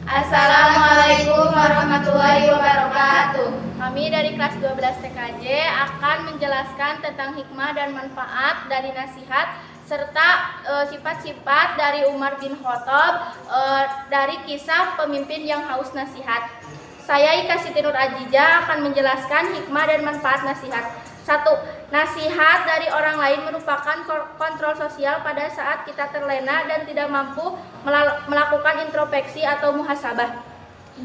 Assalamualaikum warahmatullahi wabarakatuh. Kami dari kelas 12 TKJ akan menjelaskan tentang hikmah dan manfaat dari nasihat serta sifat-sifat dari Umar bin Khattab dari kisah pemimpin yang haus nasihat. Saya Ika Siti Nur Ajija akan menjelaskan hikmah dan manfaat nasihat. 1. Nasihat dari orang lain merupakan kontrol sosial pada saat kita terlena dan tidak mampu melakukan introspeksi atau muhasabah.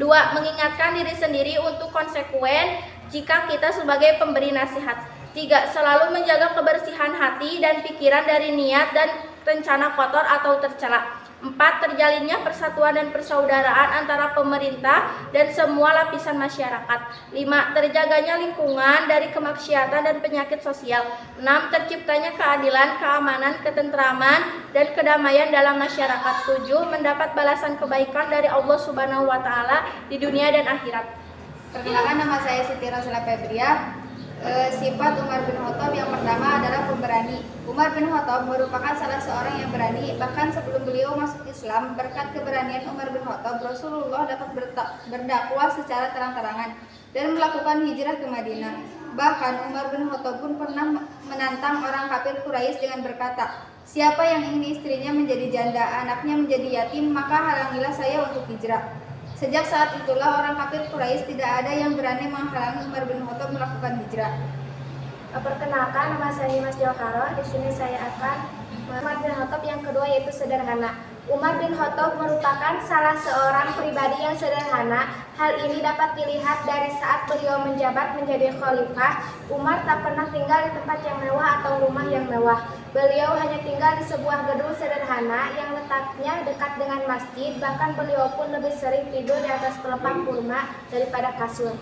2. Mengingatkan diri sendiri untuk konsekuen jika kita sebagai pemberi nasihat. 3. Selalu menjaga kebersihan hati dan pikiran dari niat dan rencana kotor atau tercela. 4. Terjalinnya persatuan dan persaudaraan antara pemerintah dan semua lapisan masyarakat. 5. Terjaganya lingkungan dari kemaksiatan dan penyakit sosial. 6. Terciptanya keadilan, keamanan, ketentraman, dan kedamaian dalam masyarakat. 7. Mendapat balasan kebaikan dari Allah Subhanahu wa Ta'ala di dunia dan akhirat. Perkenalkan, nama saya Siti Rosela Febria. Sifat Umar bin Khattab yang pertama adalah pemberani. Umar bin Khattab merupakan salah seorang yang berani. Bahkan sebelum beliau masuk Islam, berkat keberanian Umar bin Khattab, Rasulullah dapat berdakwah secara terang-terangan dan melakukan hijrah ke Madinah. Bahkan Umar bin Khattab pun pernah menantang orang kafir Quraisy dengan berkata, "Siapa yang ingin istrinya menjadi janda, anaknya menjadi yatim, maka halangilah saya untuk hijrah." Sejak saat itulah orang kafir Quraisy tidak ada yang berani menghalangi Umar bin Khattab melakukan hijrah. Perkenalkan, nama saya Mas Jauharoh. Di sini saya akan Umar bin Khattab yang kedua, yaitu sederhana. Umar bin Khattab merupakan salah seorang pribadi yang sederhana. Hal ini dapat dilihat dari saat beliau menjabat menjadi khalifah. Umar tak pernah tinggal di tempat yang mewah atau rumah yang mewah. Beliau hanya tinggal di sebuah gedung sederhana yang letaknya dekat dengan masjid. Bahkan beliau pun lebih sering tidur di atas pelepah kurma daripada kasur.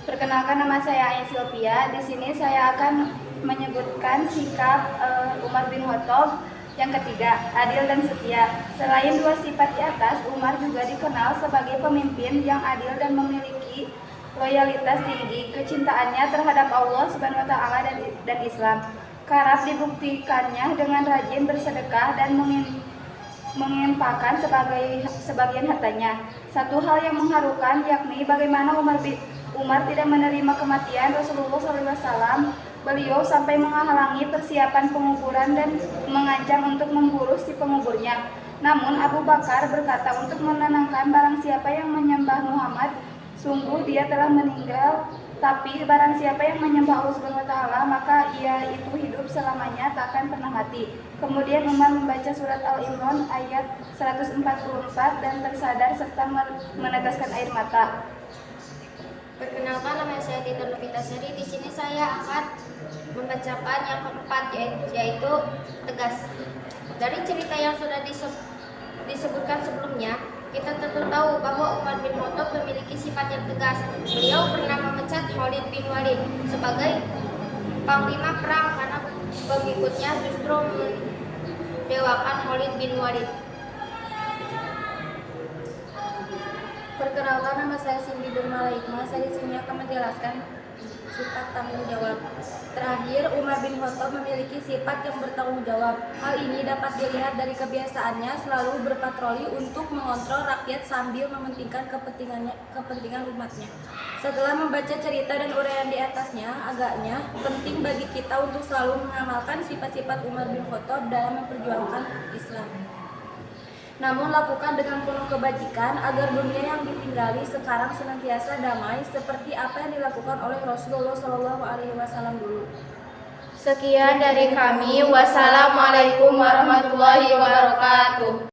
Perkenalkan, nama saya Aya Silvia. Di sini saya akan menyebutkan sikap Umar bin Khattab yang ketiga, adil dan setia. Selain dua sifat di atas, Umar juga dikenal sebagai pemimpin yang adil dan memiliki loyalitas tinggi. Kecintaannya terhadap Allah Subhanahu wa Ta'ala dan Islam kerap dibuktikannya dengan rajin bersedekah dan menginfakkan sebagian hartanya. Satu hal yang mengharukan yakni bagaimana Umar tidak menerima kematian Rasulullah SAW. Beliau sampai menghalangi persiapan penguburan dan mengancam untuk memburu si penguburnya. Namun Abu Bakar berkata untuk menenangkan barang siapa yang menyembah Muhammad, sungguh dia telah meninggal, tapi barang siapa yang menyembah Allah Subhanahu wa Ta'ala, maka ia itu hidup selamanya, tak akan pernah mati. Kemudian Umar membaca surat Al-Imran ayat 144 dan tersadar serta meneteskan air mata. Perkenalkan, nama saya Tita Novitasari. Di sini saya akan membacakan yang keempat, yaitu tegas. Dari cerita yang sudah disebutkan sebelumnya, kita tentu tahu bahwa Umar bin Khattab memiliki sifat yang tegas. Beliau pernah memecat Khalid bin Walid sebagai panglima perang karena pengikutnya justru mendewakan Khalid bin Walid. Perkenalkan, nama saya Cindy Nurmalaikma. Saya di sini akan menjelaskan sifat tanggung jawab. Terakhir, Umar bin Khattab memiliki sifat yang bertanggung jawab. Hal ini dapat dilihat dari kebiasaannya selalu berpatroli untuk mengontrol rakyat sambil mementingkan kepentingan umatnya. Setelah membaca cerita dan uraian di atasnya, agaknya penting bagi kita untuk selalu mengamalkan sifat-sifat Umar bin Khattab dalam memperjuangkan Islam. Namun lakukan dengan penuh kebajikan agar dunia yang ditinggali sekarang senantiasa damai seperti apa yang dilakukan oleh Rasulullah SAW dulu. Sekian dari kami. Wassalamualaikum warahmatullahi wabarakatuh.